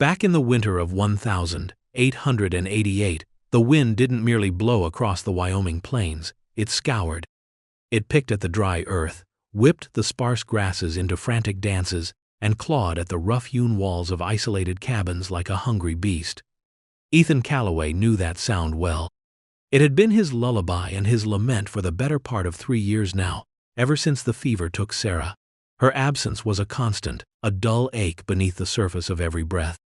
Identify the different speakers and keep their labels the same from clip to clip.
Speaker 1: Back in the winter of 1888, the wind didn't merely blow across the Wyoming plains, it scoured. It picked at the dry earth, whipped the sparse grasses into frantic dances, and clawed at the rough-hewn walls of isolated cabins like a hungry beast. Ethan Calloway knew that sound well. It had been his lullaby and his lament for the better part of 3 years now, ever since the fever took Sarah. Her absence was a constant, a dull ache beneath the surface of every breath.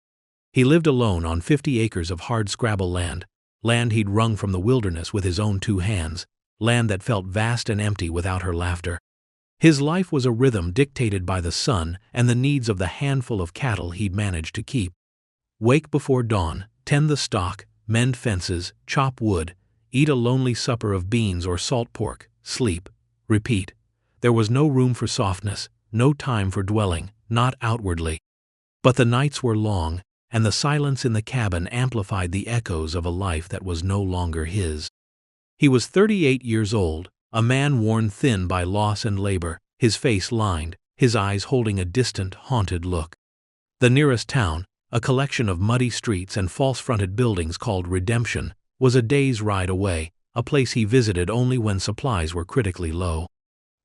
Speaker 1: He lived alone on 50 acres of hard-scrabble land he'd wrung from the wilderness with his own 2 hands, land that felt vast and empty without her laughter. His life was a rhythm dictated by the sun and the needs of the handful of cattle he'd managed to keep. Wake before dawn, tend the stock, mend fences, chop wood, eat a lonely supper of beans or salt pork, sleep, repeat. There was no room for softness, no time for dwelling, not outwardly. But the nights were long, and the silence in the cabin amplified the echoes of a life that was no longer his. He was 38 years old, a man worn thin by loss and labor, his face lined, his eyes holding a distant, haunted look. The nearest town, a collection of muddy streets and false-fronted buildings called Redemption, was a day's ride away, a place he visited only when supplies were critically low.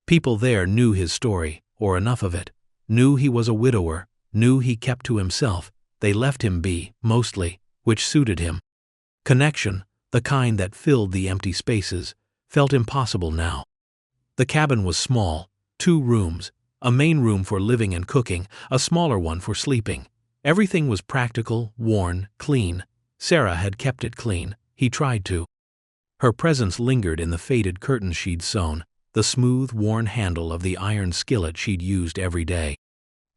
Speaker 1: People there knew his story, or enough of it, knew he was a widower, knew he kept to himself. They left him be, mostly, which suited him. Connection, the kind that filled the empty spaces, felt impossible now. The cabin was small, 2 rooms, a main room for living and cooking, a smaller one for sleeping. Everything was practical, worn, clean. Sarah had kept it clean, he tried to. Her presence lingered in the faded curtains she'd sewn, the smooth, worn handle of the iron skillet she'd used every day.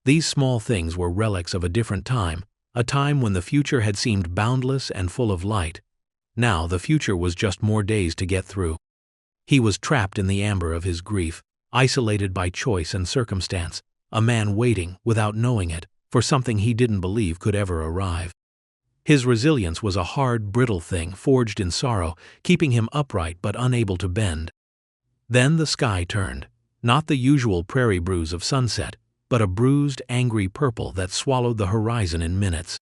Speaker 1: These small things were relics of a different time, a time when the future had seemed boundless and full of light. Now the future was just more days to get through. He was trapped in the amber of his grief, isolated by choice and circumstance, a man waiting, without knowing it, for something he didn't believe could ever arrive. His resilience was a hard, brittle thing forged in sorrow, keeping him upright but unable to bend. Then the sky turned, not the usual prairie bruise of sunset, but a bruised, angry purple that swallowed the horizon in minutes.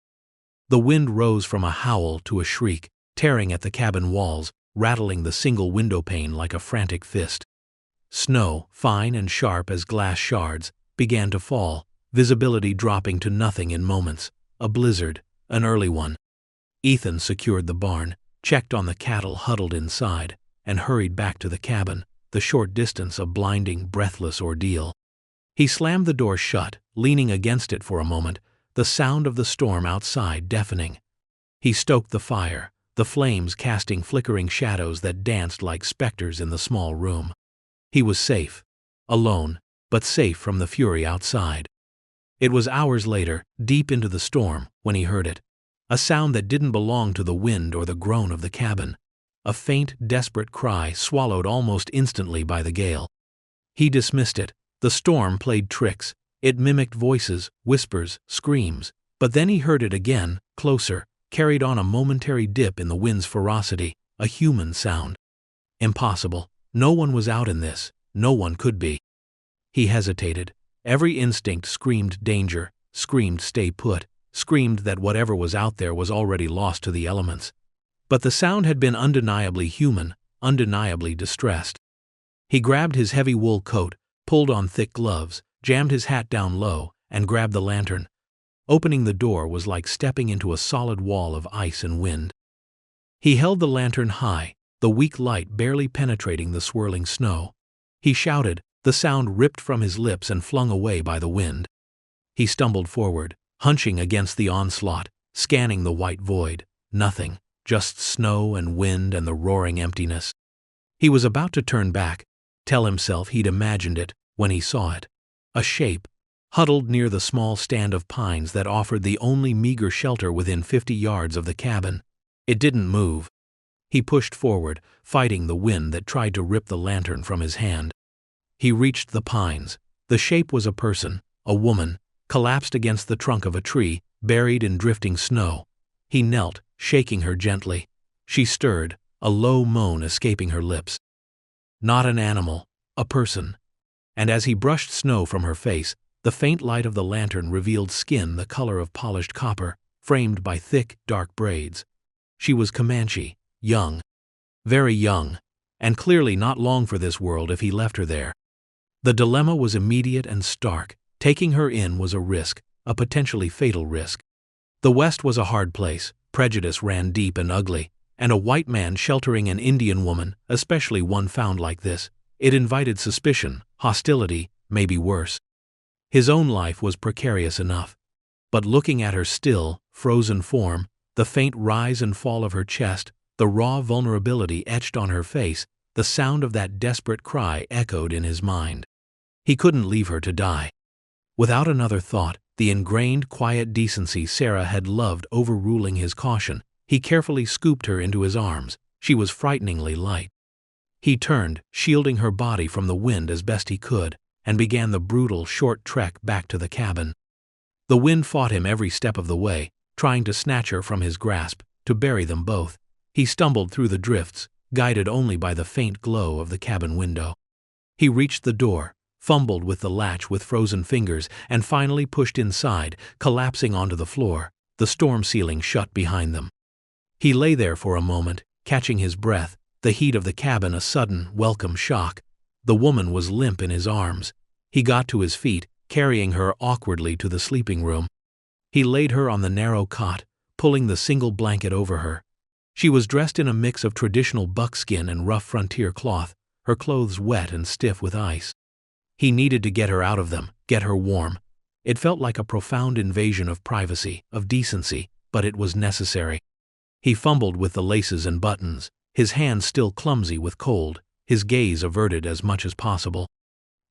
Speaker 1: The wind rose from a howl to a shriek, tearing at the cabin walls, rattling the single window pane like a frantic fist. Snow, fine and sharp as glass shards, began to fall, visibility dropping to nothing in moments. A blizzard, an early one. Ethan secured the barn, checked on the cattle huddled inside, and hurried back to the cabin, the short distance a blinding, breathless ordeal. He slammed the door shut, leaning against it for a moment, the sound of the storm outside deafening. He stoked the fire, the flames casting flickering shadows that danced like specters in the small room. He was safe, alone, but safe from the fury outside. It was hours later, deep into the storm, when he heard it. A sound that didn't belong to the wind or the groan of the cabin. A faint, desperate cry swallowed almost instantly by the gale. He dismissed it. The storm played tricks. It mimicked voices, whispers, screams. But then he heard it again, closer, carried on a momentary dip in the wind's ferocity, a human sound. Impossible. No one was out in this. No one could be. He hesitated. Every instinct screamed danger, screamed stay put, screamed that whatever was out there was already lost to the elements. But the sound had been undeniably human, undeniably distressed. He grabbed his heavy wool coat, pulled on thick gloves, jammed his hat down low, and grabbed the lantern. Opening the door was like stepping into a solid wall of ice and wind. He held the lantern high, the weak light barely penetrating the swirling snow. He shouted, the sound ripped from his lips and flung away by the wind. He stumbled forward, hunching against the onslaught, scanning the white void. Nothing, just snow and wind and the roaring emptiness. He was about to turn back, tell himself he'd imagined it, when he saw it. A shape, huddled near the small stand of pines that offered the only meager shelter within 50 yards of the cabin. It didn't move. He pushed forward, fighting the wind that tried to rip the lantern from his hand. He reached the pines. The shape was a person, a woman, collapsed against the trunk of a tree, buried in drifting snow. He knelt, shaking her gently. She stirred, a low moan escaping her lips. Not an animal, a person. And as he brushed snow from her face, the faint light of the lantern revealed skin the color of polished copper, framed by thick, dark braids. She was Comanche, young, very young, and clearly not long for this world if he left her there. The dilemma was immediate and stark. Taking her in was a risk, a potentially fatal risk. The West was a hard place, prejudice ran deep and ugly, and a white man sheltering an Indian woman, especially one found like this, it invited suspicion, hostility, maybe worse. His own life was precarious enough. But looking at her still, frozen form, the faint rise and fall of her chest, the raw vulnerability etched on her face, the sound of that desperate cry echoed in his mind. He couldn't leave her to die. Without another thought, the ingrained quiet decency Sarah had loved overruling his caution, he carefully scooped her into his arms. She was frighteningly light. He turned, shielding her body from the wind as best he could, and began the brutal, short trek back to the cabin. The wind fought him every step of the way, trying to snatch her from his grasp, to bury them both. He stumbled through the drifts, guided only by the faint glow of the cabin window. He reached the door, fumbled with the latch with frozen fingers, and finally pushed inside, collapsing onto the floor, the storm ceiling shut behind them. He lay there for a moment, catching his breath, the heat of the cabin a sudden, welcome shock. The woman was limp in his arms. He got to his feet, carrying her awkwardly to the sleeping room. He laid her on the narrow cot, pulling the single blanket over her. She was dressed in a mix of traditional buckskin and rough frontier cloth, her clothes wet and stiff with ice. He needed to get her out of them, get her warm. It felt like a profound invasion of privacy, of decency, but it was necessary. He fumbled with the laces and buttons, his hands still clumsy with cold, his gaze averted as much as possible.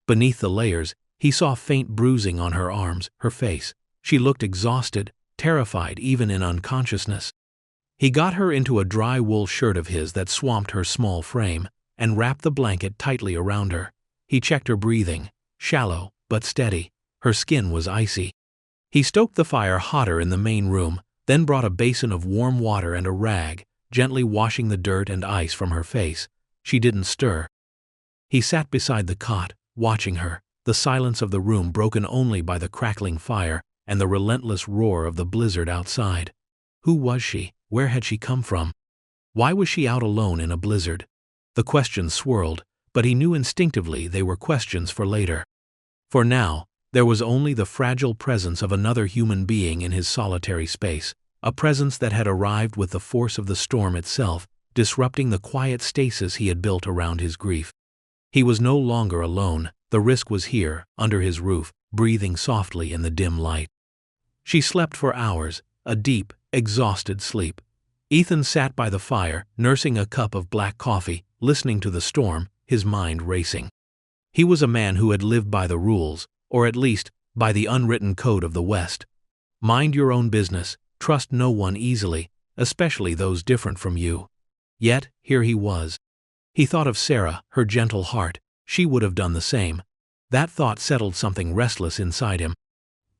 Speaker 1: Beneath the layers, he saw faint bruising on her arms, her face. She looked exhausted, terrified even in unconsciousness. He got her into a dry wool shirt of his that swamped her small frame, and wrapped the blanket tightly around her. He checked her breathing, shallow but steady. Her skin was icy. He stoked the fire hotter in the main room, then brought a basin of warm water and a rag, gently washing the dirt and ice from her face. She didn't stir. He sat beside the cot, watching her, the silence of the room broken only by the crackling fire and the relentless roar of the blizzard outside. Who was she? Where had she come from? Why was she out alone in a blizzard? The questions swirled, but he knew instinctively they were questions for later. For now, there was only the fragile presence of another human being in his solitary space, a presence that had arrived with the force of the storm itself, disrupting the quiet stasis he had built around his grief. He was no longer alone. The risk was here, under his roof, breathing softly in the dim light. She slept for hours, a deep, exhausted sleep. Ethan sat by the fire, nursing a cup of black coffee, listening to the storm, his mind racing. He was a man who had lived by the rules, or at least, by the unwritten code of the West. Mind your own business, trust no one easily, especially those different from you. Yet, here he was. He thought of Sarah, her gentle heart. She would have done the same. That thought settled something restless inside him.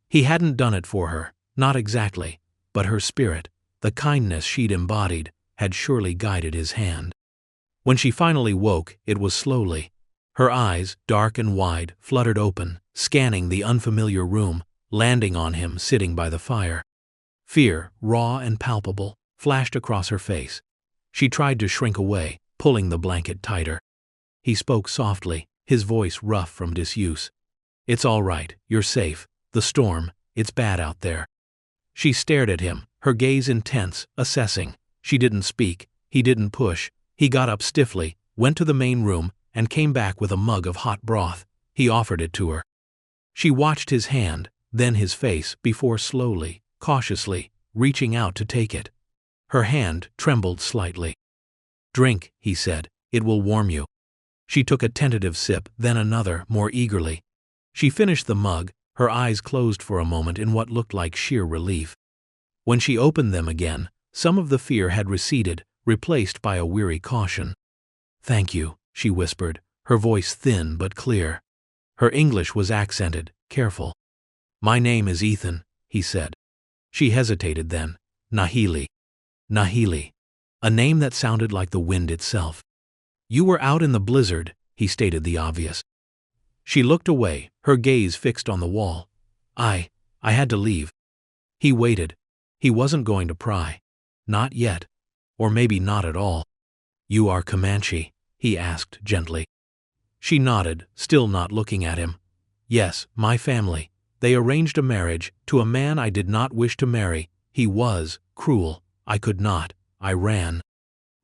Speaker 1: He hadn't done it for her, not exactly, but her spirit, the kindness she'd embodied, had surely guided his hand. When she finally woke, it was slowly. Her eyes, dark and wide, fluttered open, scanning the unfamiliar room, landing on him sitting by the fire. Fear, raw and palpable, flashed across her face. She tried to shrink away, pulling the blanket tighter. He spoke softly, his voice rough from disuse. "It's all right, you're safe. The storm, it's bad out there." She stared at him, her gaze intense, assessing. She didn't speak, he didn't push. He got up stiffly, went to the main room, and came back with a mug of hot broth. He offered it to her. She watched his hand, then his face, before slowly, cautiously, reaching out to take it. Her hand trembled slightly. "Drink," he said, "it will warm you." She took a tentative sip, then another, more eagerly. She finished the mug, her eyes closed for a moment in what looked like sheer relief. When she opened them again, some of the fear had receded, replaced by a weary caution. "Thank you," she whispered, her voice thin but clear. Her English was accented, careful. "My name is Ethan," he said. She hesitated then. "Nahili." Nahili. A name that sounded like the wind itself. "You were out in the blizzard," he stated the obvious. She looked away, her gaze fixed on the wall. I had to leave." He waited. He wasn't going to pry. Not yet. Or maybe not at all. "You are Comanche?" he asked gently. She nodded, still not looking at him. "Yes, my family. They arranged a marriage to a man I did not wish to marry. He was cruel. I could not. I ran."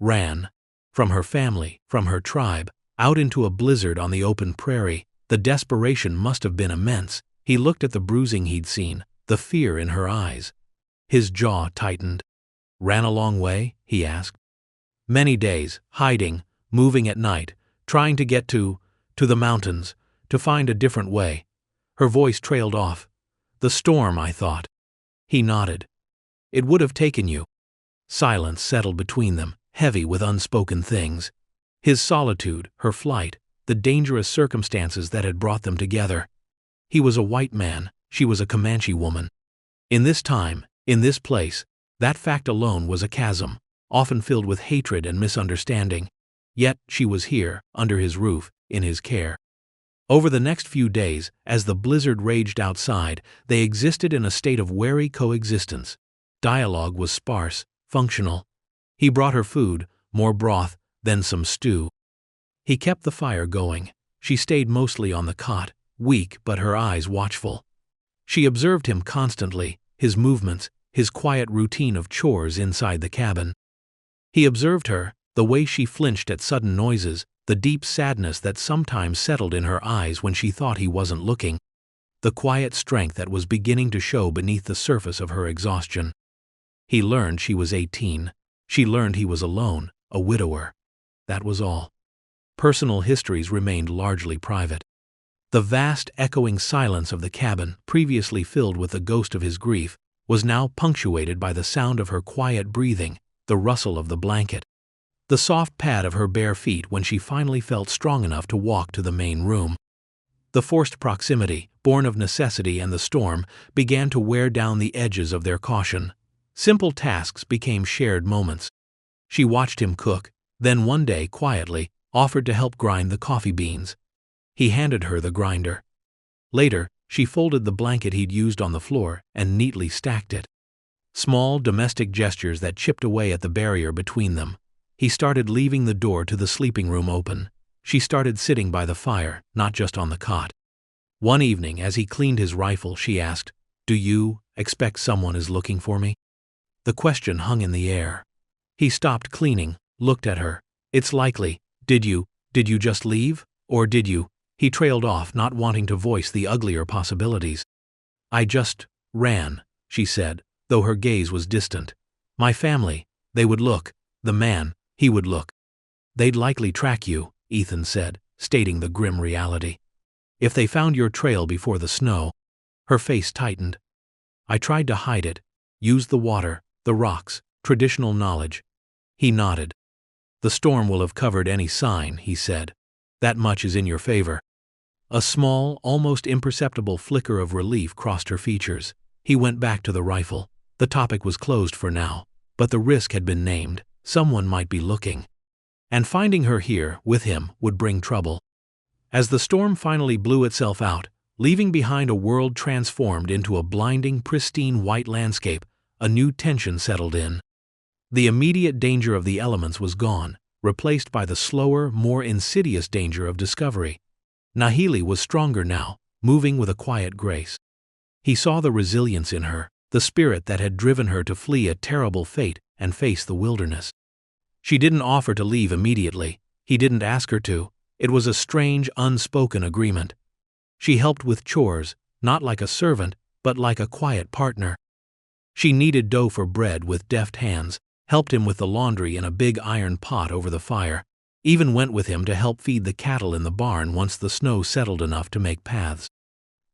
Speaker 1: Ran. From her family, from her tribe, out into a blizzard on the open prairie. The desperation must have been immense. He looked at the bruising he'd seen, the fear in her eyes. His jaw tightened. "Ran a long way?" he asked. "Many days, hiding, moving at night, trying to get to the mountains, to find a different way." Her voice trailed off. "The storm, I thought." He nodded. "It would have taken you." Silence settled between them, heavy with unspoken things. His solitude, her flight, the dangerous circumstances that had brought them together. He was a white man, she was a Comanche woman. In this time, in this place, that fact alone was a chasm, often filled with hatred and misunderstanding. Yet she was here, under his roof, in his care. Over the next few days, as the blizzard raged outside, they existed in a state of wary coexistence. Dialogue was sparse, functional. He brought her food, more broth, then some stew. He kept the fire going. She stayed mostly on the cot, weak but her eyes watchful. She observed him constantly, his movements, his quiet routine of chores inside the cabin. He observed her, the way she flinched at sudden noises, the deep sadness that sometimes settled in her eyes when she thought he wasn't looking, the quiet strength that was beginning to show beneath the surface of her exhaustion. He learned she was 18. She learned he was alone, a widower. That was all. Personal histories remained largely private. The vast, echoing silence of the cabin, previously filled with the ghost of his grief, was now punctuated by the sound of her quiet breathing, the rustle of the blanket, the soft pad of her bare feet when she finally felt strong enough to walk to the main room. The forced proximity, born of necessity and the storm, began to wear down the edges of their caution. Simple tasks became shared moments. She watched him cook, then one day, quietly, offered to help grind the coffee beans. He handed her the grinder. Later, she folded the blanket he'd used on the floor and neatly stacked it. Small domestic gestures that chipped away at the barrier between them. He started leaving the door to the sleeping room open. She started sitting by the fire, not just on the cot. One evening, as he cleaned his rifle, she asked, "Do you expect someone is looking for me?" The question hung in the air. He stopped cleaning, looked at her. "It's likely. Did you just leave? Or did you?" He trailed off, not wanting to voice the uglier possibilities. "I just ran," she said, though her gaze was distant. "My family, they would look. The man, he would look." "They'd likely track you," Ethan said, stating the grim reality. "If they found your trail before the snow." Her face tightened. "I tried to hide it. Used the water, the rocks, traditional knowledge." He nodded. "The storm will have covered any sign," he said. "That much is in your favor." A small, almost imperceptible flicker of relief crossed her features. He went back to the rifle. The topic was closed for now, but the risk had been named. Someone might be looking. And finding her here, with him, would bring trouble. As the storm finally blew itself out, leaving behind a world transformed into a blinding, pristine white landscape, a new tension settled in. The immediate danger of the elements was gone, replaced by the slower, more insidious danger of discovery. Nahili was stronger now, moving with a quiet grace. He saw the resilience in her, the spirit that had driven her to flee a terrible fate and face the wilderness. She didn't offer to leave immediately. He didn't ask her to. It was a strange, unspoken agreement. She helped with chores, not like a servant, but like a quiet partner. She kneaded dough for bread with deft hands, helped him with the laundry in a big iron pot over the fire, even went with him to help feed the cattle in the barn once the snow settled enough to make paths.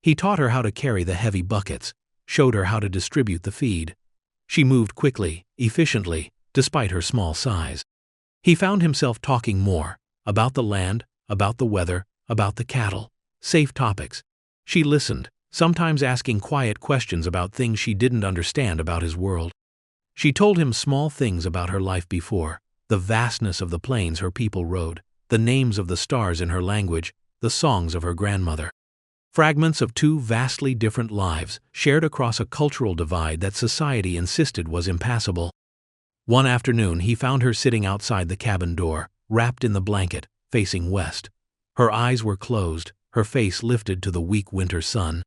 Speaker 1: He taught her how to carry the heavy buckets, showed her how to distribute the feed. She moved quickly, efficiently, despite her small size. He found himself talking more, about the land, about the weather, about the cattle, safe topics. She listened, sometimes asking quiet questions about things she didn't understand about his world. She told him small things about her life before, the vastness of the plains her people rode, the names of the stars in her language, the songs of her grandmother. Fragments of two vastly different lives, shared across a cultural divide that society insisted was impassable. One afternoon he found her sitting outside the cabin door, wrapped in the blanket, facing west. Her eyes were closed, her face lifted to the weak winter sun.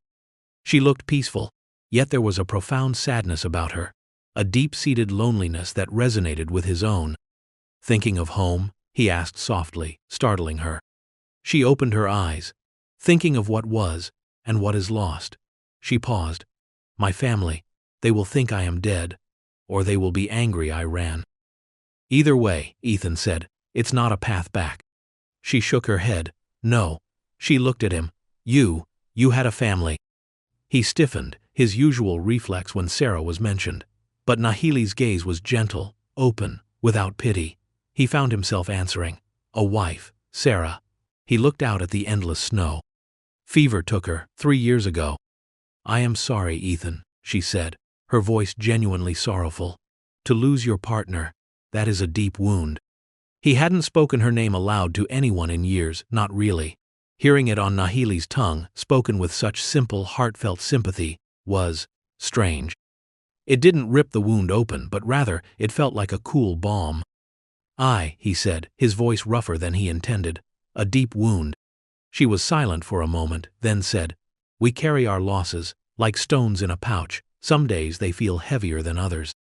Speaker 1: She looked peaceful, yet there was a profound sadness about her, a deep-seated loneliness that resonated with his own. "Thinking of home?" he asked softly, startling her. She opened her eyes. "Thinking of what was, and what is lost." She paused. "My family. They will think I am dead, or they will be angry I ran." "Either way," Ethan said, "it's not a path back." She shook her head. "No." She looked at him. You had a family." He stiffened, his usual reflex when Sarah was mentioned. But Nahili's gaze was gentle, open, without pity. He found himself answering, "A wife, Sarah." He looked out at the endless snow. "Fever took her 3 years ago." "I am sorry, Ethan," she said, her voice genuinely sorrowful. "To lose your partner, that is a deep wound." He hadn't spoken her name aloud to anyone in years, not really. Hearing it on Nahili's tongue, spoken with such simple, heartfelt sympathy, was strange. It didn't rip the wound open, but rather it felt like a cool balm. He said, his voice rougher than he intended. "A deep wound." She was silent for a moment, then said, "We carry our losses, like stones in a pouch. Some days they feel heavier than others."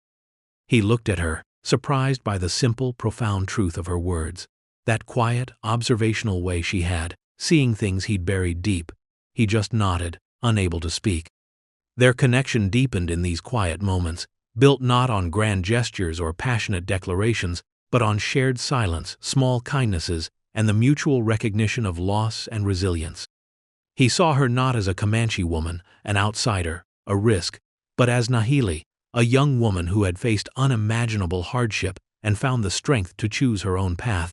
Speaker 1: He looked at her, surprised by the simple, profound truth of her words. That quiet, observational way she had, seeing things he'd buried deep. He just nodded, unable to speak. Their connection deepened in these quiet moments, built not on grand gestures or passionate declarations, but on shared silence, small kindnesses, and the mutual recognition of loss and resilience. He saw her not as a Comanche woman, an outsider, a risk, but as Nahili, a young woman who had faced unimaginable hardship and found the strength to choose her own path.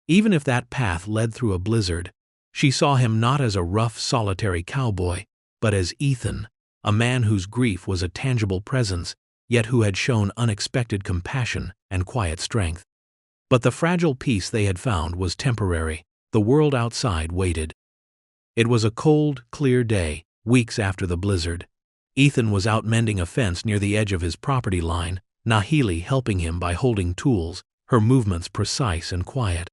Speaker 1: Even if that path led through a blizzard, she saw him not as a rough, solitary cowboy, but as Ethan, a man whose grief was a tangible presence, yet who had shown unexpected compassion and quiet strength. But the fragile peace they had found was temporary. The world outside waited. It was a cold, clear day, weeks after the blizzard. Ethan was out mending a fence near the edge of his property line, Nahili helping him by holding tools, her movements precise and quiet.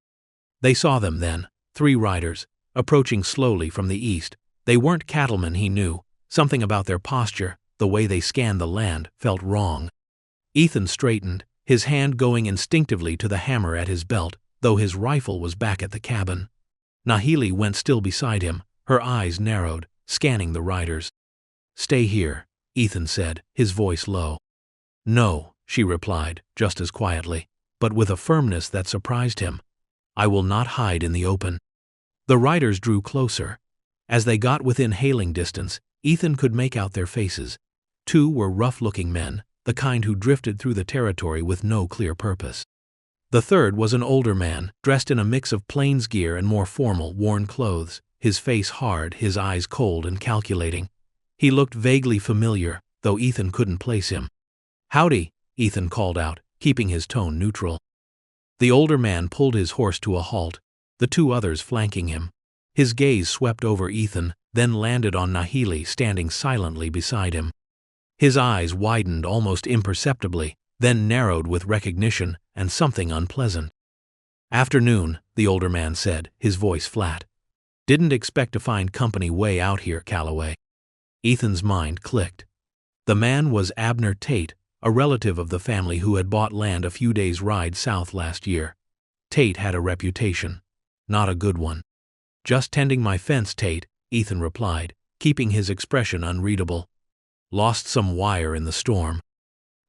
Speaker 1: They saw them then, 3 riders, approaching slowly from the east. They weren't cattlemen, he knew. Something about their posture, the way they scanned the land, felt wrong. Ethan straightened, his hand going instinctively to the hammer at his belt, though his rifle was back at the cabin. Nahili went still beside him, her eyes narrowed, scanning the riders. "Stay here," Ethan said, his voice low. "No," she replied, just as quietly, but with a firmness that surprised him. "I will not hide in the open." The riders drew closer. As they got within hailing distance, Ethan could make out their faces. 2 were rough-looking men, the kind who drifted through the territory with no clear purpose. The third was an older man, dressed in a mix of plains gear and more formal, worn clothes, his face hard, his eyes cold and calculating. He looked vaguely familiar, though Ethan couldn't place him. "Howdy," Ethan called out, keeping his tone neutral. The older man pulled his horse to a halt, the 2 others flanking him. His gaze swept over Ethan, then landed on Nahili standing silently beside him. His eyes widened almost imperceptibly, then narrowed with recognition and something unpleasant. "Afternoon," the older man said, his voice flat. "Didn't expect to find company way out here, Calloway." Ethan's mind clicked. The man was Abner Tate, a relative of the family who had bought land a few days' ride south last year. Tate had a reputation. Not a good one. "Just tending my fence, Tate," Ethan replied, keeping his expression unreadable. "Lost some wire in the storm."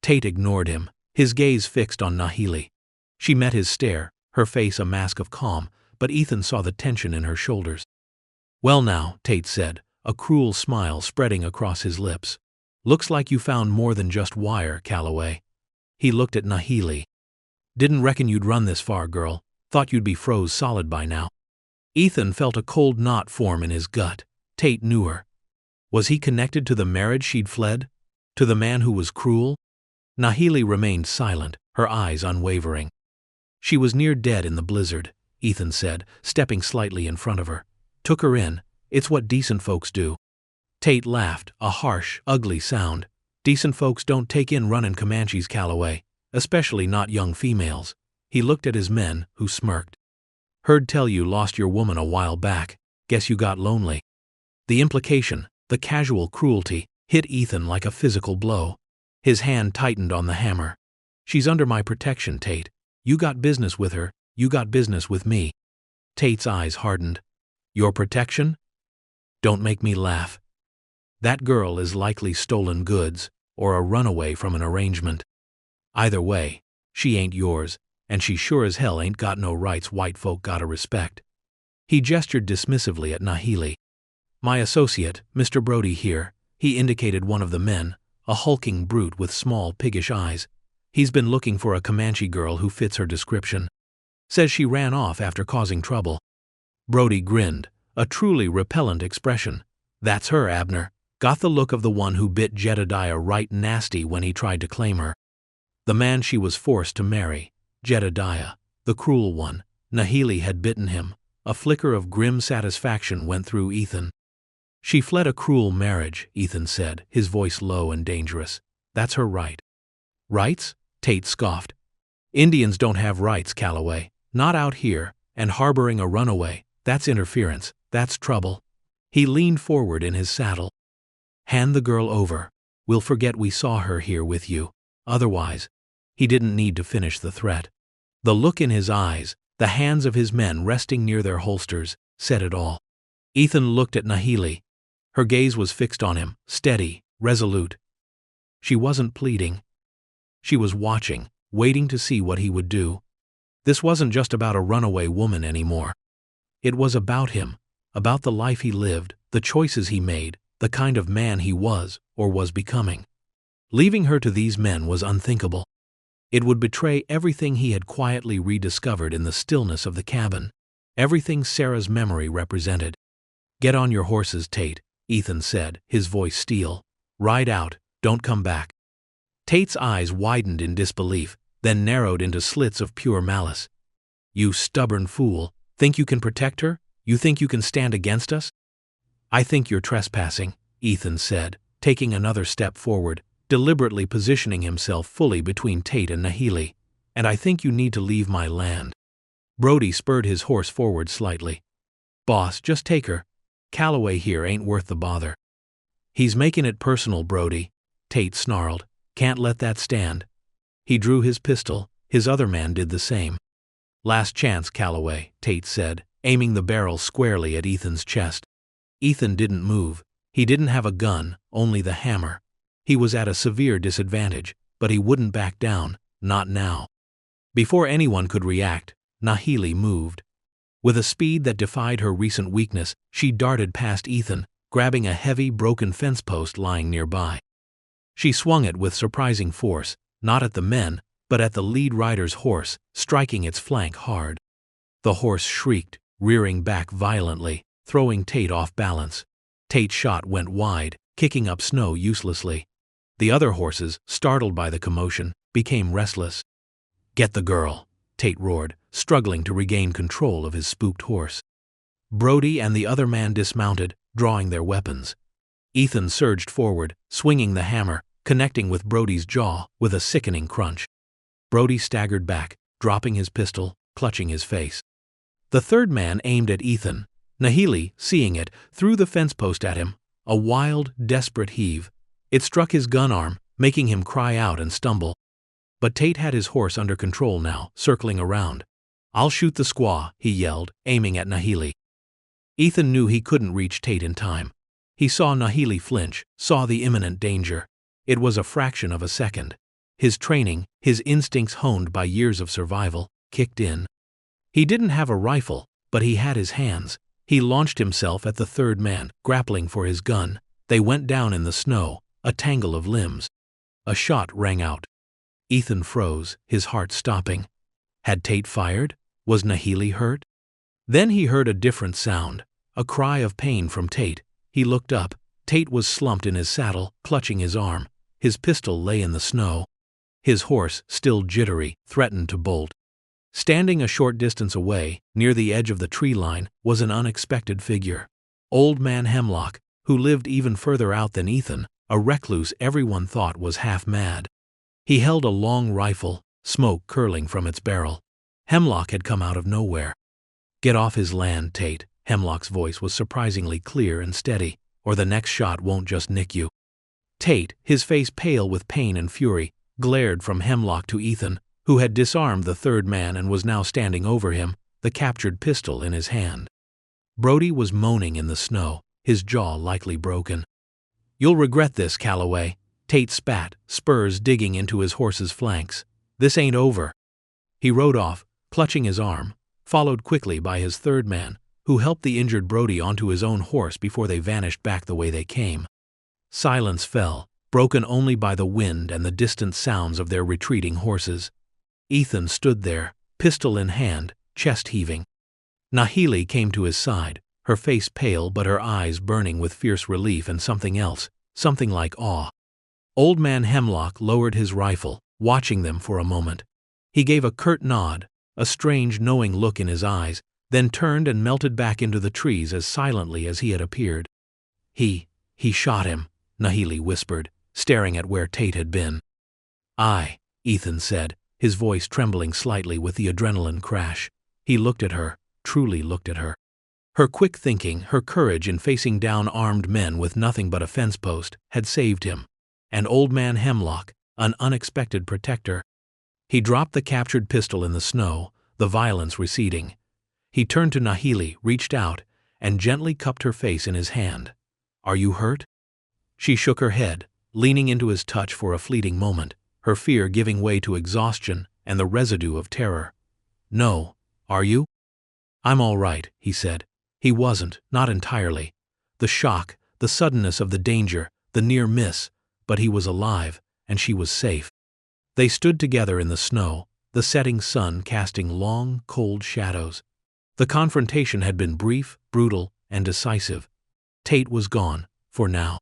Speaker 1: Tate ignored him, his gaze fixed on Nahili. She met his stare, her face a mask of calm, but Ethan saw the tension in her shoulders. "Well now," Tate said, a cruel smile spreading across his lips. "Looks like you found more than just wire, Calloway." He looked at Nahili. "Didn't reckon you'd run this far, girl. Thought you'd be froze solid by now." Ethan felt a cold knot form in his gut. Tate knew her. Was he connected to the marriage she'd fled? To the man who was cruel? Nahili remained silent, her eyes unwavering. "She was near dead in the blizzard," Ethan said, stepping slightly in front of her. "Took her in. It's what decent folks do. Tate laughed, a harsh, ugly sound. Decent folks don't take in runnin' Comanches, Calloway, especially not young females. He looked at his men, who smirked. Heard tell you lost your woman a while back. Guess you got lonely. The implication, the casual cruelty, hit Ethan like a physical blow. His hand tightened on the hammer. She's under my protection, Tate. You got business with her, you got business with me. Tate's eyes hardened. Your protection? Don't make me laugh. That girl is likely stolen goods, or a runaway from an arrangement. Either way, she ain't yours, and she sure as hell ain't got no rights white folk gotta respect. He gestured dismissively at Nahili. My associate, Mr. Brody here, he indicated one of the men, a hulking brute with small piggish eyes. He's been looking for a Comanche girl who fits her description. Says she ran off after causing trouble. Brody grinned, a truly repellent expression. That's her, Abner. Got the look of the one who bit Jedediah right nasty when he tried to claim her. The man she was forced to marry, Jedediah, the cruel one. Nahili had bitten him. A flicker of grim satisfaction went through Ethan. She fled a cruel marriage, Ethan said, his voice low and dangerous. That's her right. Rights? Tate scoffed. Indians don't have rights, Calloway. Not out here, and harboring a runaway. That's interference. That's trouble. He leaned forward in his saddle. Hand the girl over. We'll forget we saw her here with you. Otherwise, he didn't need to finish the threat. The look in his eyes, the hands of his men resting near their holsters, said it all. Ethan looked at Nahili. Her gaze was fixed on him, steady, resolute. She wasn't pleading. She was watching, waiting to see what he would do. This wasn't just about a runaway woman anymore. It was about him, about the life he lived, the choices he made, the kind of man he was, or was becoming. Leaving her to these men was unthinkable. It would betray everything he had quietly rediscovered in the stillness of the cabin, everything Sarah's memory represented. Get on your horses, Tate, Ethan said, his voice steel. Ride out, don't come back. Tate's eyes widened in disbelief, then narrowed into slits of pure malice. You stubborn fool, think you can protect her? You think you can stand against us? I think you're trespassing, Ethan said, taking another step forward, deliberately positioning himself fully between Tate and Nahili. And I think you need to leave my land. Brody spurred his horse forward slightly. Boss, just take her. Calloway here ain't worth the bother. He's making it personal, Brody, Tate snarled. Can't let that stand. He drew his pistol, his other man did the same. Last chance, Calloway, Tate said, aiming the barrel squarely at Ethan's chest. Ethan didn't move. He didn't have a gun, only the hammer. He was at a severe disadvantage, but he wouldn't back down, not now. Before anyone could react, Nahili moved. With a speed that defied her recent weakness, she darted past Ethan, grabbing a heavy, broken fence post lying nearby. She swung it with surprising force, not at the men, but at the lead rider's horse, striking its flank hard. The horse shrieked, rearing back violently, throwing Tate off balance. Tate's shot went wide, kicking up snow uselessly. The other horses, startled by the commotion, became restless. Get the girl, Tate roared, struggling to regain control of his spooked horse. Brody and the other man dismounted, drawing their weapons. Ethan surged forward, swinging the hammer, connecting with Brody's jaw with a sickening crunch. Brody staggered back, dropping his pistol, clutching his face. The third man aimed at Ethan. Nahili, seeing it, threw the fence post at him, a wild, desperate heave. It struck his gun arm, making him cry out and stumble. But Tate had his horse under control now, circling around. I'll shoot the squaw, he yelled, aiming at Nahili. Ethan knew he couldn't reach Tate in time. He saw Nahili flinch, saw the imminent danger. It was a fraction of a second. His training, his instincts honed by years of survival, kicked in. He didn't have a rifle, but he had his hands. He launched himself at the third man, grappling for his gun. They went down in the snow, a tangle of limbs. A shot rang out. Ethan froze, his heart stopping. Had Tate fired? Was Nahili hurt? Then he heard a different sound, a cry of pain from Tate. He looked up. Tate was slumped in his saddle, clutching his arm. His pistol lay in the snow. His horse, still jittery, threatened to bolt. Standing a short distance away, near the edge of the tree line, was an unexpected figure. Old Man Hemlock, who lived even further out than Ethan, a recluse everyone thought was half mad. He held a long rifle, smoke curling from its barrel. Hemlock had come out of nowhere. "Get off his land, Tate." Hemlock's voice was surprisingly clear and steady, "or the next shot won't just nick you." Tate, his face pale with pain and fury, glared from Hemlock to Ethan, who had disarmed the third man and was now standing over him, the captured pistol in his hand. Brody was moaning in the snow, his jaw likely broken. "You'll regret this, Calloway." Tate spat, spurs digging into his horse's flanks. "This ain't over." He rode off, clutching his arm, followed quickly by his third man, who helped the injured Brody onto his own horse before they vanished back the way they came. Silence fell, broken only by the wind and the distant sounds of their retreating horses. Ethan stood there, pistol in hand, chest heaving. Nahili came to his side, her face pale but her eyes burning with fierce relief and something else, something like awe. Old Man Hemlock lowered his rifle, watching them for a moment. He gave a curt nod, a strange knowing look in his eyes, then turned and melted back into the trees as silently as he had appeared. He shot him," Nahili whispered, staring at where Tate had been. "Aye," Ethan said, his voice trembling slightly with the adrenaline crash. He looked at her, truly looked at her. Her quick thinking, her courage in facing down armed men with nothing but a fence post, had saved him. And Old Man Hemlock, an unexpected protector. He dropped the captured pistol in the snow, the violence receding. He turned to Nahili, reached out, and gently cupped her face in his hand. "Are you hurt?" She shook her head, leaning into his touch for a fleeting moment, her fear giving way to exhaustion and the residue of terror. "No, are you?" "I'm all right," he said. He wasn't, not entirely. The shock, the suddenness of the danger, the near miss, but he was alive, and she was safe. They stood together in the snow, the setting sun casting long, cold shadows. The confrontation had been brief, brutal, and decisive. Tate was gone, for now.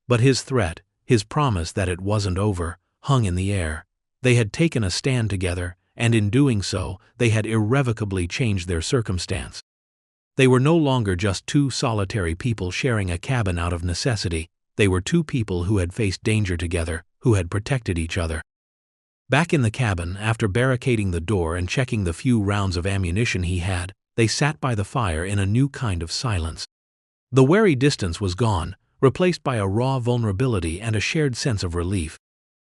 Speaker 1: But his threat, his promise that it wasn't over, hung in the air. They had taken a stand together, and in doing so, they had irrevocably changed their circumstance. They were no longer just two solitary people sharing a cabin out of necessity. They were two people who had faced danger together, who had protected each other. Back in the cabin, after barricading the door and checking the few rounds of ammunition he had, they sat by the fire in a new kind of silence. The wary distance was gone, replaced by a raw vulnerability and a shared sense of relief.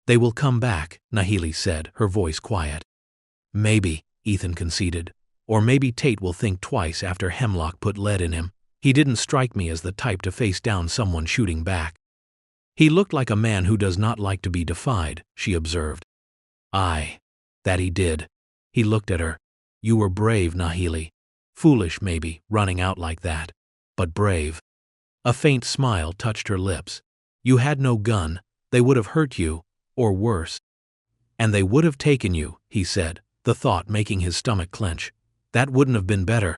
Speaker 1: "They will come back," Nahili said, her voice quiet. "Maybe," Ethan conceded. "Or maybe Tate will think twice after Hemlock put lead in him. He didn't strike me as the type to face down someone shooting back." "He looked like a man who does not like to be defied," she observed. "Aye, that he did." He looked at her. "You were brave, Nahili. Foolish, maybe, running out like that. But brave." A faint smile touched her lips. "You had no gun. They would have hurt you, or worse." "And they would have taken you," he said, the thought making his stomach clench. "That wouldn't have been better."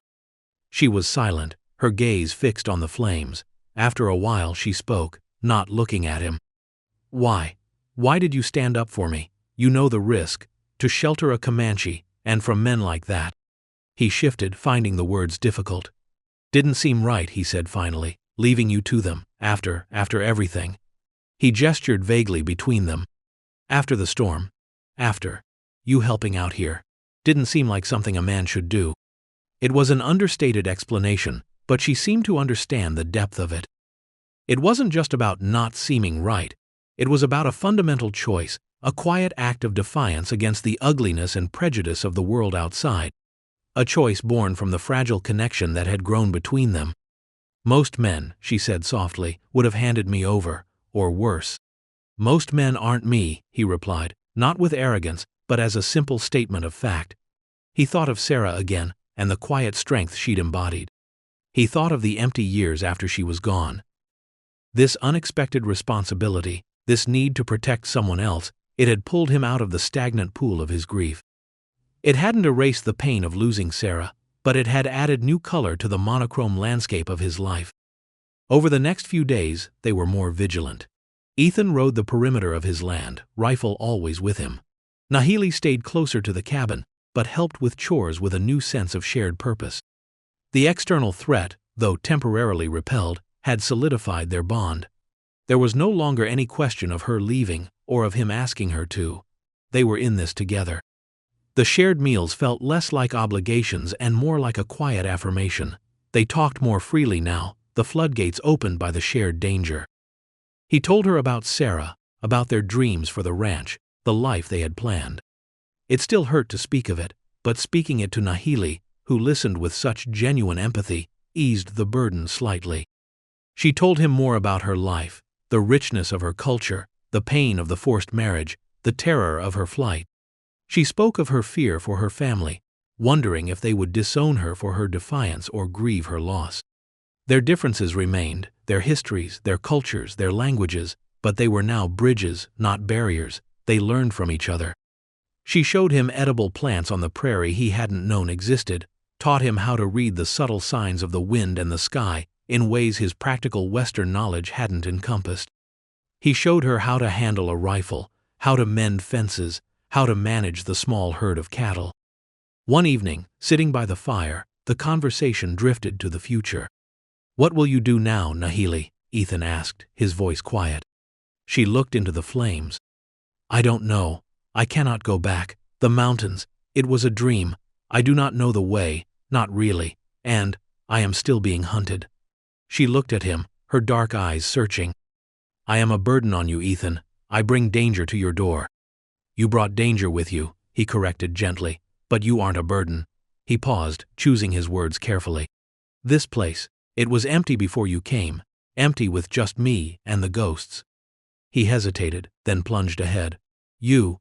Speaker 1: She was silent, her gaze fixed on the flames. After a while she spoke, not looking at him. "Why? Why did you stand up for me? You know the risk, to shelter a Comanche, and from men like that." He shifted, finding the words difficult. "Didn't seem right," he said finally, "leaving you to them, after everything." He gestured vaguely between them. "After the storm. After. You helping out here. Didn't seem like something a man should do." It was an understated explanation, but she seemed to understand the depth of it. It wasn't just about not seeming right. It was about a fundamental choice, a quiet act of defiance against the ugliness and prejudice of the world outside. A choice born from the fragile connection that had grown between them. "Most men," she said softly, "would have handed me over, or worse." "Most men aren't me," he replied, not with arrogance, but as a simple statement of fact. He thought of Sarah again, and the quiet strength she'd embodied. He thought of the empty years after she was gone. This unexpected responsibility, this need to protect someone else, it had pulled him out of the stagnant pool of his grief. It hadn't erased the pain of losing Sarah, but it had added new color to the monochrome landscape of his life. Over the next few days, they were more vigilant. Ethan rode the perimeter of his land, rifle always with him. Nahili stayed closer to the cabin, but helped with chores with a new sense of shared purpose. The external threat, though temporarily repelled, had solidified their bond. There was no longer any question of her leaving or of him asking her to. They were in this together. The shared meals felt less like obligations and more like a quiet affirmation. They talked more freely now, the floodgates opened by the shared danger. He told her about Sarah, about their dreams for the ranch, the life they had planned. It still hurt to speak of it, but speaking it to Nahili, who listened with such genuine empathy, eased the burden slightly. She told him more about her life, the richness of her culture, the pain of the forced marriage, the terror of her flight. She spoke of her fear for her family, wondering if they would disown her for her defiance or grieve her loss. Their differences remained, their histories, their cultures, their languages, but they were now bridges, not barriers. They learned from each other. She showed him edible plants on the prairie he hadn't known existed, taught him how to read the subtle signs of the wind and the sky in ways his practical Western knowledge hadn't encompassed. He showed her how to handle a rifle, how to mend fences, how to manage the small herd of cattle. One evening, sitting by the fire, the conversation drifted to the future. "What will you do now, Nahili?" Ethan asked, his voice quiet. She looked into the flames. "I don't know. I cannot go back. The mountains. It was a dream. I do not know the way, not really, and I am still being hunted." She looked at him, her dark eyes searching. "I am a burden on you, Ethan. I bring danger to your door." "You brought danger with you," he corrected gently, "but you aren't a burden." He paused, choosing his words carefully. "This place, it was empty before you came, empty with just me and the ghosts." He hesitated, then plunged ahead. You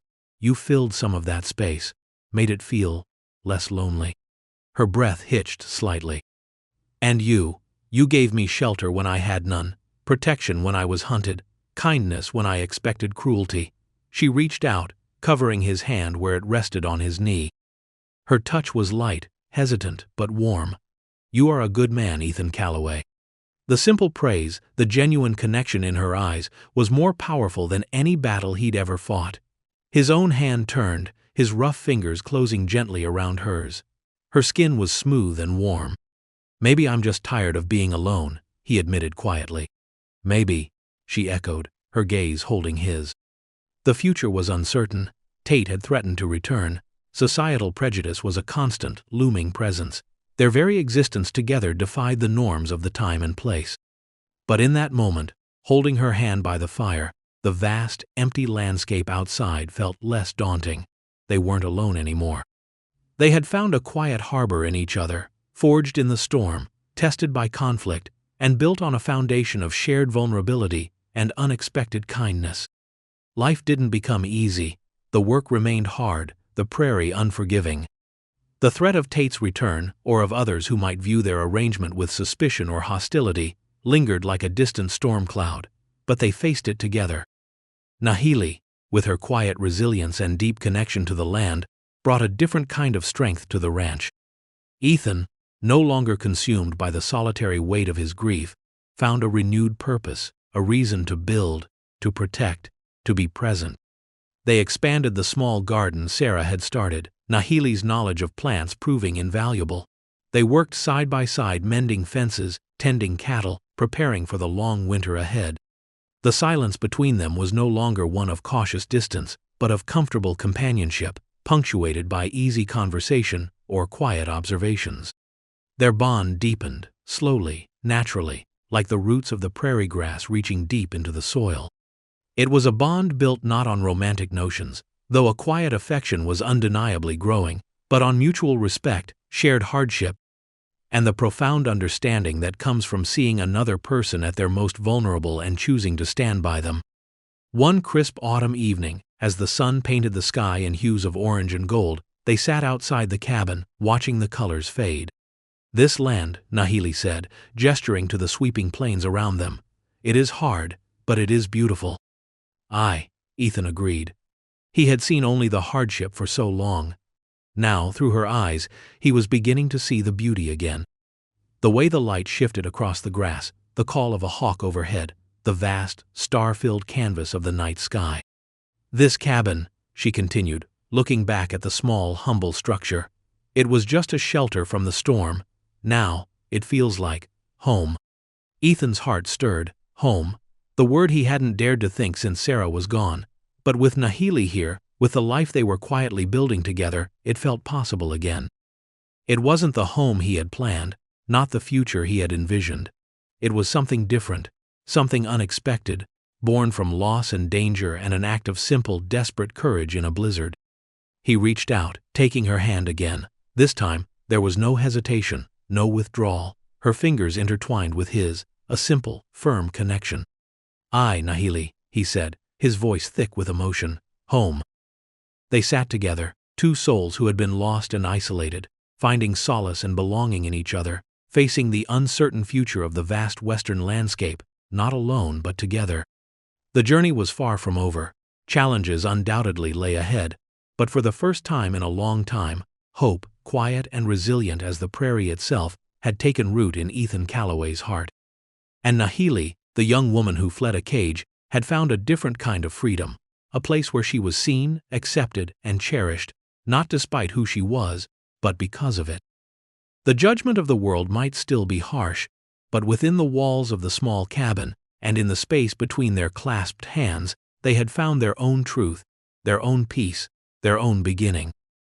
Speaker 1: filled some of that space, made it feel less lonely." Her breath hitched slightly. "And you gave me shelter when I had none, protection when I was hunted, kindness when I expected cruelty." She reached out, covering his hand where it rested on his knee. Her touch was light, hesitant, but warm. "You are a good man, Ethan Calloway." The simple praise, the genuine connection in her eyes, was more powerful than any battle he'd ever fought. His own hand turned, his rough fingers closing gently around hers. Her skin was smooth and warm. "Maybe I'm just tired of being alone," he admitted quietly. "Maybe," she echoed, her gaze holding his. The future was uncertain. Tate had threatened to return. Societal prejudice was a constant, looming presence. Their very existence together defied the norms of the time and place. But in that moment, holding her hand by the fire, the vast, empty landscape outside felt less daunting. They weren't alone anymore. They had found a quiet harbor in each other, forged in the storm, tested by conflict, and built on a foundation of shared vulnerability and unexpected kindness. Life didn't become easy. The work remained hard, the prairie unforgiving. The threat of Tate's return, or of others who might view their arrangement with suspicion or hostility, lingered like a distant storm cloud, but they faced it together. Nahili, with her quiet resilience and deep connection to the land, brought a different kind of strength to the ranch. Ethan, no longer consumed by the solitary weight of his grief, found a renewed purpose, a reason to build, to protect, to be present. They expanded the small garden Sarah had started, Nahili's knowledge of plants proving invaluable. They worked side by side mending fences, tending cattle, preparing for the long winter ahead. The silence between them was no longer one of cautious distance, but of comfortable companionship, punctuated by easy conversation or quiet observations. Their bond deepened, slowly, naturally, like the roots of the prairie grass reaching deep into the soil. It was a bond built not on romantic notions, though a quiet affection was undeniably growing, but on mutual respect, shared hardship, and the profound understanding that comes from seeing another person at their most vulnerable and choosing to stand by them. One crisp autumn evening, as the sun painted the sky in hues of orange and gold, they sat outside the cabin, watching the colors fade. "This land," Nahili said, gesturing to the sweeping plains around them, "it is hard, but it is beautiful." "Aye," Ethan agreed. He had seen only the hardship for so long. Now, through her eyes, he was beginning to see the beauty again. The way the light shifted across the grass, the call of a hawk overhead, the vast, star-filled canvas of the night sky. "This cabin," she continued, looking back at the small, humble structure, "it was just a shelter from the storm. Now, it feels like Home. Ethan's heart stirred. Home. The word he hadn't dared to think since Sarah was gone. But with Nahili here, with the life they were quietly building together, it felt possible again. It wasn't the home he had planned, not the future he had envisioned. It was something different, something unexpected, born from loss and danger and an act of simple, desperate courage in a blizzard. He reached out, taking her hand again. This time, there was no hesitation, no withdrawal. Her fingers intertwined with his, a simple, firm connection. "I, Nahili," he said, his voice thick with emotion. "Home." They sat together, two souls who had been lost and isolated, finding solace and belonging in each other, facing the uncertain future of the vast western landscape, not alone but together. The journey was far from over. Challenges undoubtedly lay ahead, but for the first time in a long time, hope, quiet and resilient as the prairie itself, had taken root in Ethan Calloway's heart. And Nahili, the young woman who fled a cage, had found a different kind of freedom, a place where she was seen, accepted, and cherished, not despite who she was, but because of it. The judgment of the world might still be harsh, but within the walls of the small cabin, and in the space between their clasped hands, they had found their own truth, their own peace, their own beginning.